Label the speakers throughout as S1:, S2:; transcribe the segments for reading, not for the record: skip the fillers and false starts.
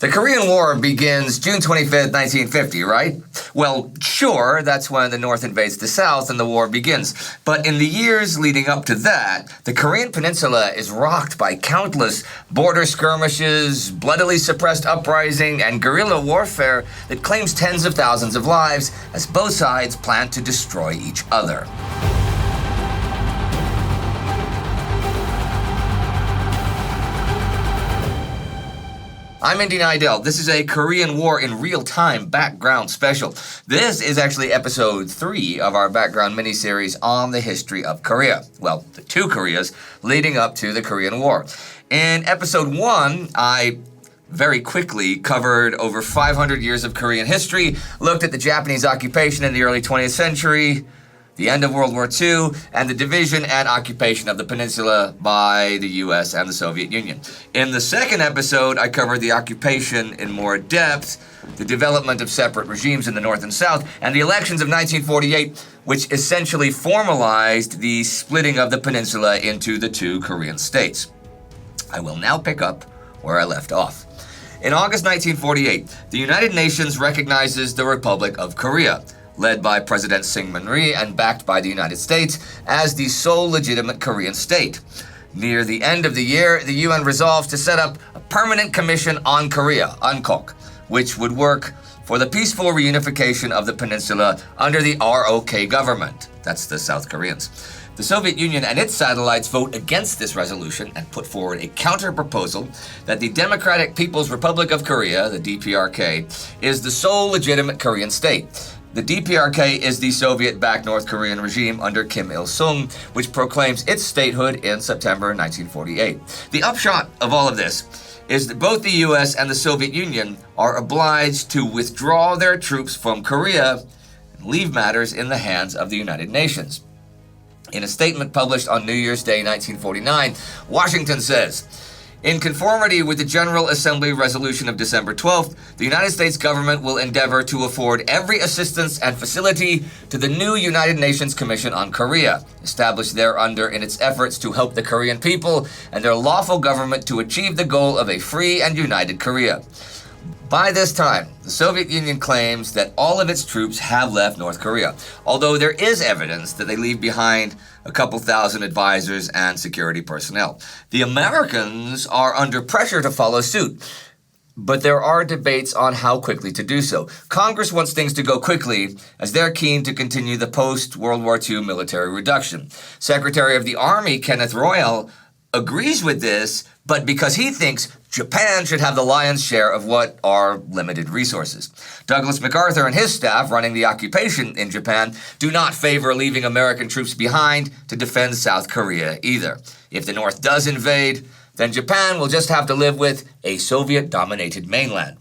S1: The Korean War begins June 25th, 1950, right? Well, sure, that's when the North invades the South and the war begins. But in the years leading up to that, the Korean peninsula is rocked by countless border skirmishes, bloodily suppressed uprising, and guerrilla warfare that claims tens of thousands of lives as both sides plan to destroy each other. I'm Indy Neidell. This is a Korean War in real-time background special. This is actually episode 3 of our background miniseries on the history of Korea. Well, the two Koreas leading up to the Korean War. In episode 1, I very quickly covered over 500 years of Korean history, looked at the Japanese occupation in the early 20th century, the end of World War II, and the division and occupation of the peninsula by the US and the Soviet Union. In the second episode, I covered the occupation in more depth, the development of separate regimes in the North and South, and the elections of 1948, which essentially formalized the splitting of the peninsula into the two Korean states. I will now pick up where I left off. In August 1948, the United Nations recognizes the Republic of Korea, led by President Syngman Rhee and backed by the United States, as the sole legitimate Korean state. Near the end of the year, the UN resolves to set up a permanent commission on Korea, UNCOK, which would work for the peaceful reunification of the peninsula under the ROK government. That's the South Koreans. The Soviet Union and its satellites vote against this resolution and put forward a counter-proposal that the Democratic People's Republic of Korea, the DPRK, is the sole legitimate Korean state. The DPRK is the Soviet-backed North Korean regime under Kim Il-sung, which proclaims its statehood in September 1948. The upshot of all of this is that both the US and the Soviet Union are obliged to withdraw their troops from Korea and leave matters in the hands of the United Nations. In a statement published on New Year's Day 1949, Washington says, "In conformity with the General Assembly resolution of December 12th, the United States government will endeavor to afford every assistance and facility to the new United Nations Commission on Korea, established thereunder in its efforts to help the Korean people and their lawful government to achieve the goal of a free and united Korea." By this time, the Soviet Union claims that all of its troops have left North Korea, although there is evidence that they leave behind a couple thousand advisors and security personnel. The Americans are under pressure to follow suit, but there are debates on how quickly to do so. Congress wants things to go quickly, as they're keen to continue the post-World War II military reduction. Secretary of the Army Kenneth Royal agrees with this, but because he thinks Japan should have the lion's share of what are limited resources. Douglas MacArthur and his staff running the occupation in Japan do not favor leaving American troops behind to defend South Korea either. If the North does invade, then Japan will just have to live with a Soviet-dominated mainland.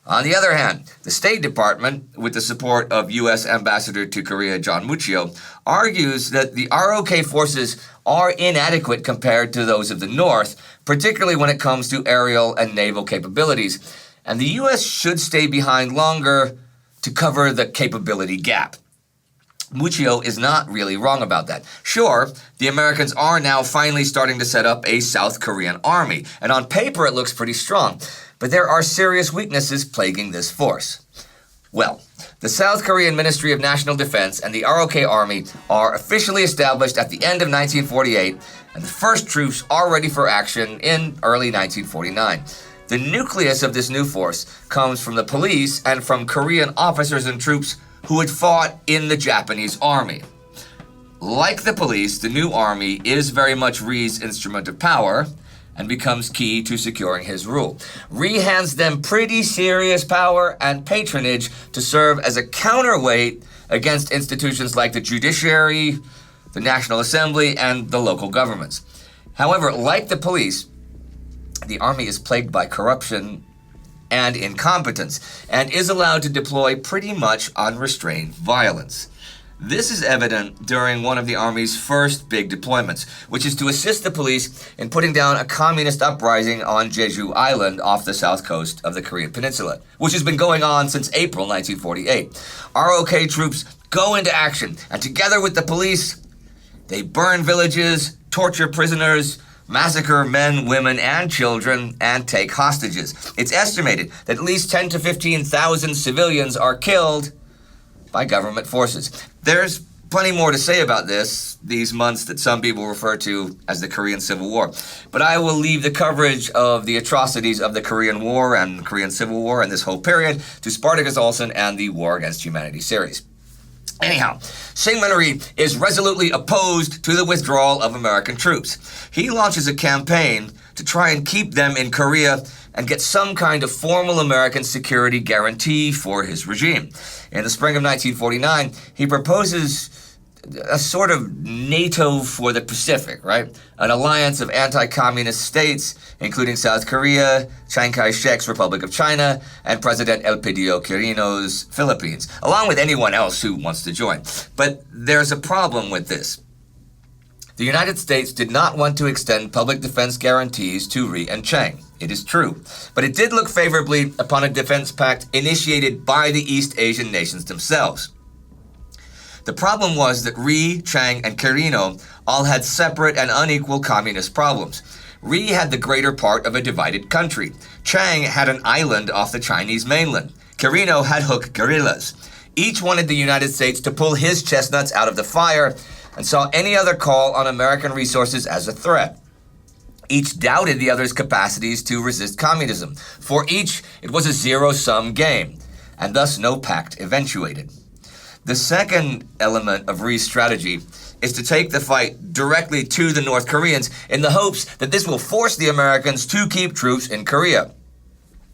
S1: On the other hand, the State Department, with the support of U.S. Ambassador to Korea John Muccio, argues that the ROK forces are inadequate compared to those of the North, particularly when it comes to aerial and naval capabilities, and the U.S. should stay behind longer to cover the capability gap. Muccio is not really wrong about that. Sure, the Americans are now finally starting to set up a South Korean army, and on paper it looks pretty strong, but there are serious weaknesses plaguing this force. Well, the South Korean Ministry of National Defense and the ROK Army are officially established at the end of 1948, and the first troops are ready for action in early 1949. The nucleus of this new force comes from the police and from Korean officers and troops who had fought in the Japanese army. Like the police, the new army is very much Rhee's instrument of power and becomes key to securing his rule. Rhee hands them pretty serious power and patronage to serve as a counterweight against institutions like the judiciary, the National Assembly, and the local governments. However, like the police, the army is plagued by corruption and incompetence, and is allowed to deploy pretty much unrestrained violence. This is evident during one of the Army's first big deployments, which is to assist the police in putting down a communist uprising on Jeju Island off the south coast of the Korean Peninsula, which has been going on since April 1948. ROK troops go into action, and together with the police, they burn villages, torture prisoners, massacre men, women, and children, and take hostages. It's estimated that at least 10 to 15,000 civilians are killed by government forces. There's plenty more to say about these months that some people refer to as the Korean Civil War. But I will leave the coverage of the atrocities of the Korean War and Korean Civil War and this whole period to Spartacus, Olsson, and the War Against Humanity series. Anyhow, Syngman Rhee is resolutely opposed to the withdrawal of American troops. He launches a campaign to try and keep them in Korea and get some kind of formal American security guarantee for his regime. In the spring of 1949, he proposes a sort of NATO for the Pacific, right? An alliance of anti-communist states, including South Korea, Chiang Kai-shek's Republic of China, and President Elpidio Quirino's Philippines, along with anyone else who wants to join. But there's a problem with this. The United States did not want to extend public defense guarantees to Rhee and Chiang. It is true. But it did look favorably upon a defense pact initiated by the East Asian nations themselves. The problem was that Rhee, Chiang, and Quirino all had separate and unequal communist problems. Rhee had the greater part of a divided country. Chiang had an island off the Chinese mainland. Quirino had hook guerrillas. Each wanted the United States to pull his chestnuts out of the fire and saw any other call on American resources as a threat. Each doubted the other's capacities to resist communism. For each, it was a zero-sum game, and thus no pact eventuated. The second element of Rhee's strategy is to take the fight directly to the North Koreans in the hopes that this will force the Americans to keep troops in Korea.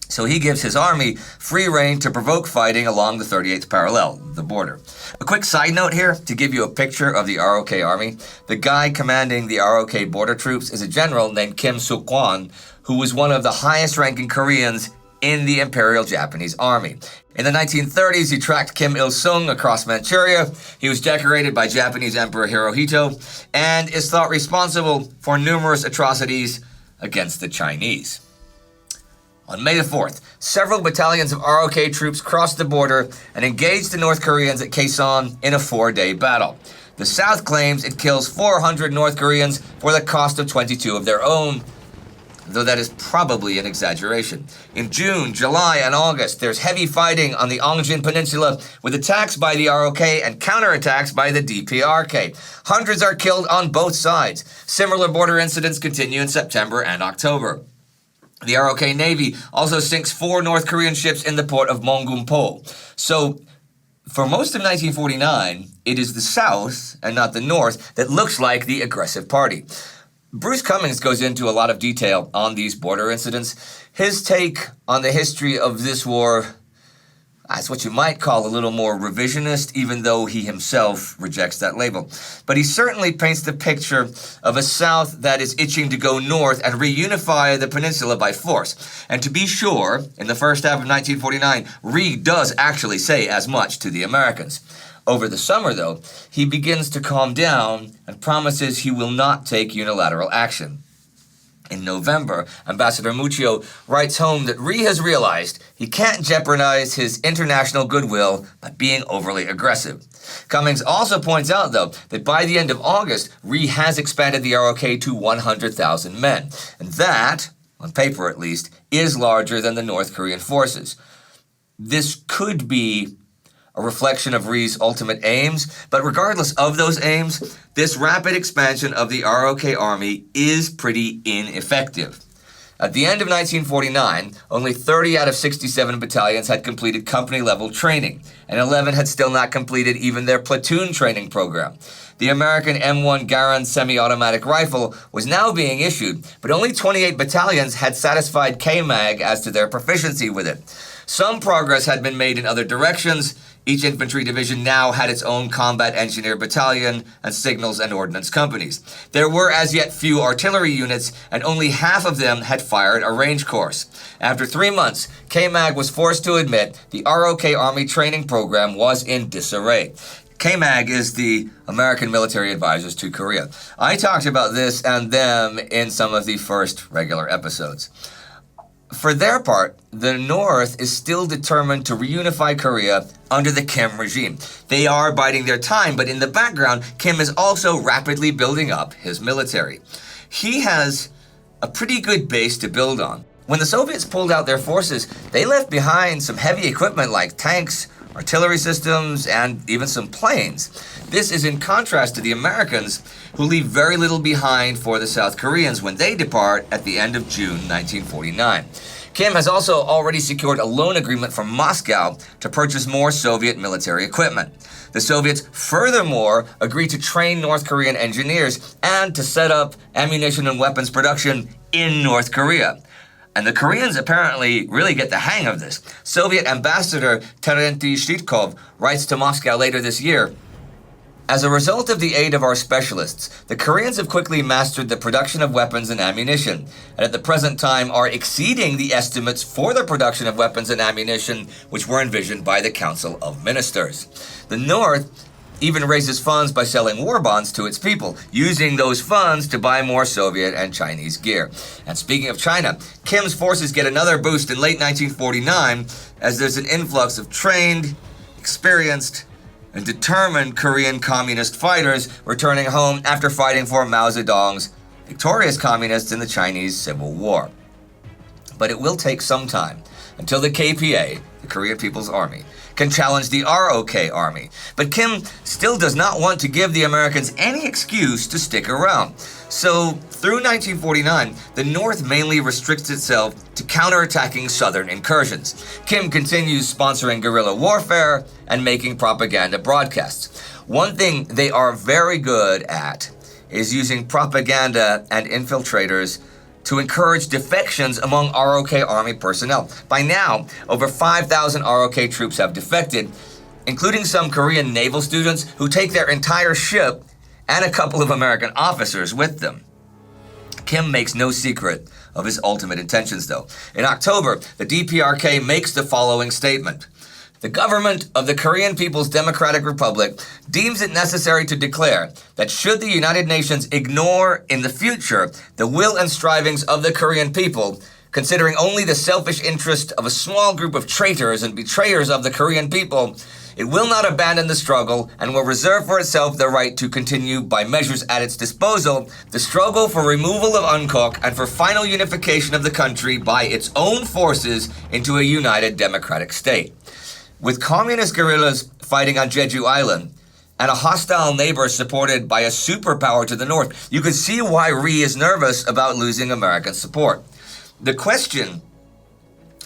S1: So he gives his army free rein to provoke fighting along the 38th parallel, the border. A quick side note here to give you a picture of the ROK army. The guy commanding the ROK border troops is a general named Kim Suk-kwon, who was one of the highest-ranking Koreans in the Imperial Japanese Army. In the 1930s, he tracked Kim Il-sung across Manchuria. He was decorated by Japanese Emperor Hirohito and is thought responsible for numerous atrocities against the Chinese. On May the 4th, several battalions of ROK troops crossed the border and engaged the North Koreans at Kaesong in a 4-day battle. The South claims it kills 400 North Koreans for the cost of 22 of their own, though that is probably an exaggeration. In June, July, and August, there's heavy fighting on the Ongjin Peninsula with attacks by the ROK and counterattacks by the DPRK. Hundreds are killed on both sides. Similar border incidents continue in September and October. The ROK Navy also sinks 4 North Korean ships in the port of Monggumpo. So, for most of 1949, it is the South, and not the North, that looks like the aggressive party. Bruce Cummings goes into a lot of detail on these border incidents. His take on the history of this war is what you might call a little more revisionist, even though he himself rejects that label. But he certainly paints the picture of a South that is itching to go north and reunify the peninsula by force. And to be sure, in the first half of 1949, Rhee does actually say as much to the Americans. Over the summer, though, he begins to calm down and promises he will not take unilateral action. In November, Ambassador Muccio writes home that Rhee has realized he can't jeopardize his international goodwill by being overly aggressive. Cummings also points out, though, that by the end of August, Rhee has expanded the ROK to 100,000 men. And that, on paper at least, is larger than the North Korean forces. This could be a reflection of Rhee's ultimate aims, but regardless of those aims, this rapid expansion of the ROK army is pretty ineffective. At the end of 1949, only 30 out of 67 battalions had completed company-level training, and 11 had still not completed even their platoon training program. The American M1 Garand semi-automatic rifle was now being issued, but only 28 battalions had satisfied KMAG as to their proficiency with it. Some progress had been made in other directions. Each infantry division now had its own combat engineer battalion and signals and ordnance companies. There were as yet few artillery units, and only half of them had fired a range course. After 3 months, KMAG was forced to admit the ROK Army training program was in disarray. KMAG is the American Military Advisors to Korea. I talked about this and them in some of the first regular episodes. For their part, the North is still determined to reunify Korea under the Kim regime. They are biding their time, but in the background, Kim is also rapidly building up his military. he has a pretty good base to build on. When the Soviets pulled out their forces, they left behind some heavy equipment like tanks, artillery systems, and even some planes. This is in contrast to the Americans, who leave very little behind for the South Koreans when they depart at the end of June 1949. Kim has also already secured a loan agreement from Moscow to purchase more Soviet military equipment. The Soviets furthermore agreed to train North Korean engineers and to set up ammunition and weapons production in North Korea. And the Koreans apparently really get the hang of this. Soviet Ambassador Terenty Shitkov writes to Moscow later this year, "As a result of the aid of our specialists, the Koreans have quickly mastered the production of weapons and ammunition, and at the present time are exceeding the estimates for the production of weapons and ammunition which were envisioned by the Council of Ministers." The North even raises funds by selling war bonds to its people, using those funds to buy more Soviet and Chinese gear. And speaking of China, Kim's forces get another boost in late 1949 as there's an influx of trained, experienced, and determined Korean communist fighters returning home after fighting for Mao Zedong's victorious communists in the Chinese Civil War. But it will take some time until the KPA, the Korean People's Army, can challenge the ROK Army. But Kim still does not want to give the Americans any excuse to stick around. So through 1949, the North mainly restricts itself to counterattacking Southern incursions. Kim continues sponsoring guerrilla warfare and making propaganda broadcasts. One thing they are very good at is using propaganda and infiltrators to encourage defections among ROK Army personnel. By now, over 5,000 ROK troops have defected, including some Korean naval students who take their entire ship and a couple of American officers with them. Kim makes no secret of his ultimate intentions, though. In October, the DPRK makes the following statement. The government of the Korean People's Democratic Republic deems it necessary to declare that should the United Nations ignore in the future the will and strivings of the Korean people, considering only the selfish interest of a small group of traitors and betrayers of the Korean people, it will not abandon the struggle and will reserve for itself the right to continue by measures at its disposal the struggle for removal of Unkok and for final unification of the country by its own forces into a united democratic state. With communist guerrillas fighting on Jeju Island and a hostile neighbor supported by a superpower to the north, you can see why Ri is nervous about losing American support. The question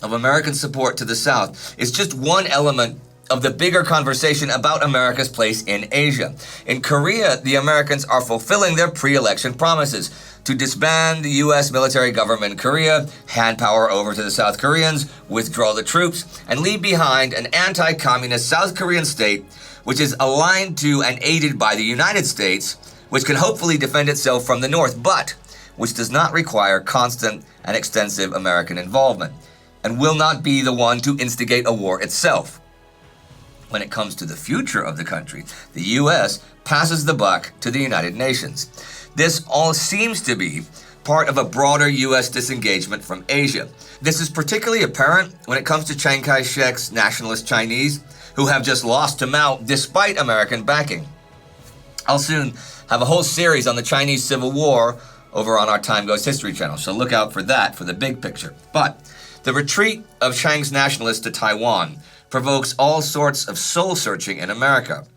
S1: of American support to the South is just one element of the bigger conversation about America's place in Asia. In Korea, the Americans are fulfilling their pre-election promises to disband the U.S. military government in Korea, hand power over to the South Koreans, withdraw the troops, and leave behind an anti-communist South Korean state which is aligned to and aided by the United States, which can hopefully defend itself from the North, but which does not require constant and extensive American involvement, and will not be the one to instigate a war itself. When it comes to the future of the country, the U.S. passes the buck to the United Nations. This all seems to be part of a broader U.S. disengagement from Asia. This is particularly apparent when it comes to Chiang Kai-shek's nationalist Chinese, who have just lost to Mao despite American backing. I'll soon have a whole series on the Chinese Civil War over on our Time Goes History channel, so look out for that for the big picture. But the retreat of Chiang's nationalists to Taiwan provokes all sorts of soul-searching in America.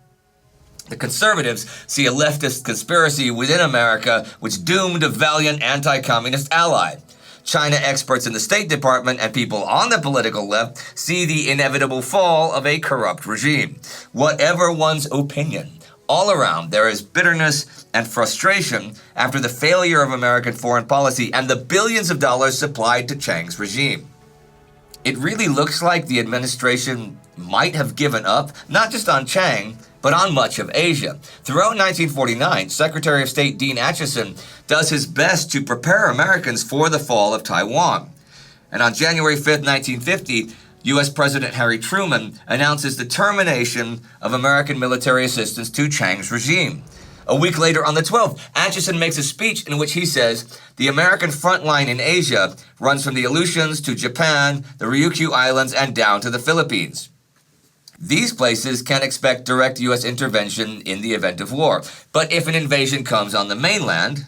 S1: The conservatives see a leftist conspiracy within America which doomed a valiant anti-communist ally. China experts in the State Department and people on the political left see the inevitable fall of a corrupt regime. Whatever one's opinion, all around there is bitterness and frustration after the failure of American foreign policy and the billions of dollars supplied to Chiang's regime. It really looks like the administration might have given up, not just on Chiang, but on much of Asia. Throughout 1949, Secretary of State Dean Acheson does his best to prepare Americans for the fall of Taiwan. And on January 5th, 1950, U.S. President Harry Truman announces the termination of American military assistance to Chiang's regime. A week later, on the 12th, Acheson makes a speech in which he says, the American front line in Asia runs from the Aleutians to Japan, the Ryukyu Islands, and down to the Philippines. These places can expect direct U.S. intervention in the event of war. But if an invasion comes on the mainland,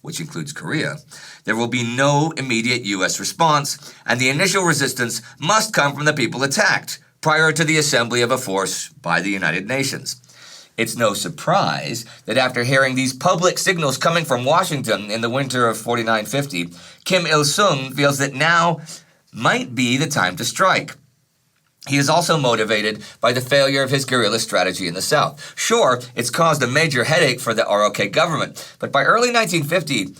S1: which includes Korea, there will be no immediate U.S. response, and the initial resistance must come from the people attacked, prior to the assembly of a force by the United Nations. It's no surprise that after hearing these public signals coming from Washington in the winter of 49-50, Kim Il-sung feels that now might be the time to strike. He is also motivated by the failure of his guerrilla strategy in the South. Sure, it's caused a major headache for the ROK government, but by early 1950,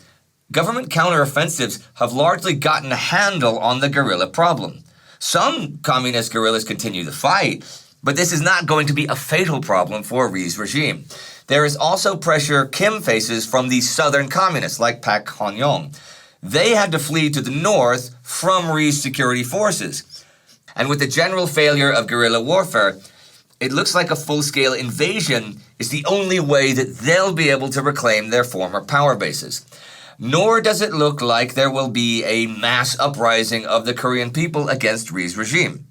S1: government counteroffensives have largely gotten a handle on the guerrilla problem. Some communist guerrillas continue the fight, but this is not going to be a fatal problem for Rhee's regime. There is also pressure Kim faces from the southern communists, like Pak Hon-yong. They had to flee to the north from Rhee's security forces. And with the general failure of guerrilla warfare, it looks like a full-scale invasion is the only way that they'll be able to reclaim their former power bases. Nor does it look like there will be a mass uprising of the Korean people against Rhee's regime.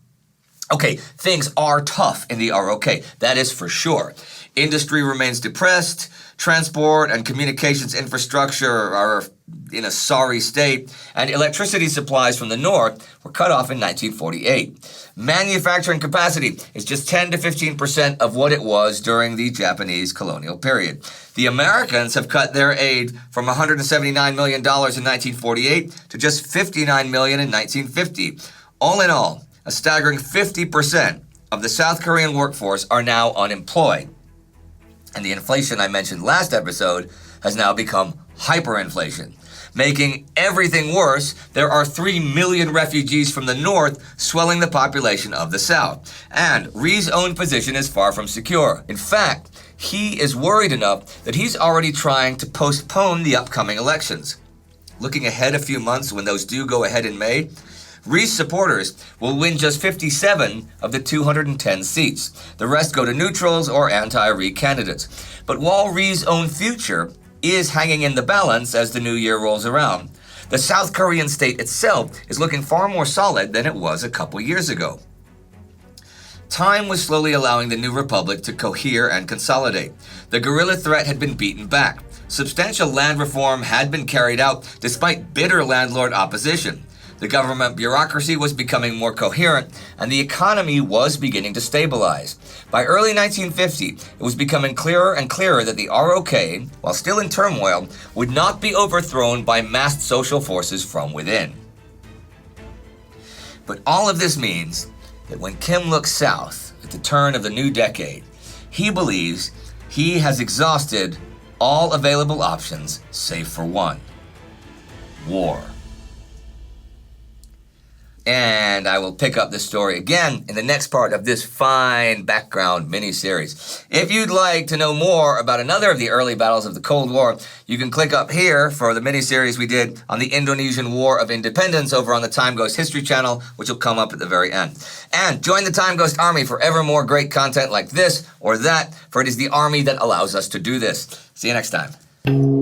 S1: Okay, things are tough in the ROK, that is for sure. Industry remains depressed, transport and communications infrastructure are in a sorry state, and electricity supplies from the north were cut off in 1948. Manufacturing capacity is just 10 to 15% of what it was during the Japanese colonial period. The Americans have cut their aid from $179 million in 1948 to just $59 million in 1950. All in all, a staggering 50% of the South Korean workforce are now unemployed. And the inflation I mentioned last episode has now become hyperinflation. Making everything worse, there are 3 million refugees from the north swelling the population of the south. And Rhee's own position is far from secure. In fact, he is worried enough that he's already trying to postpone the upcoming elections. Looking ahead a few months when those do go ahead in May, Rhee's supporters will win just 57 of the 210 seats. The rest go to neutrals or anti-Rhee candidates. But while Rhee's own future is hanging in the balance as the new year rolls around, the South Korean state itself is looking far more solid than it was a couple years ago. Time was slowly allowing the new republic to cohere and consolidate. The guerrilla threat had been beaten back. Substantial land reform had been carried out despite bitter landlord opposition. The government bureaucracy was becoming more coherent, and the economy was beginning to stabilize. By early 1950, it was becoming clearer and clearer that the ROK, while still in turmoil, would not be overthrown by massed social forces from within. But all of this means that when Kim looks south at the turn of the new decade, he believes he has exhausted all available options save for one: war. And I will pick up this story again in the next part of this fine background mini-series. If you'd like to know more about another of the early battles of the Cold War, you can click up here for the mini-series we did on the Indonesian War of Independence over on the Time Ghost History channel, which will come up at the very end. And join the Time Ghost Army for ever more great content like this or that, for it is the army that allows us to do this. See you next time.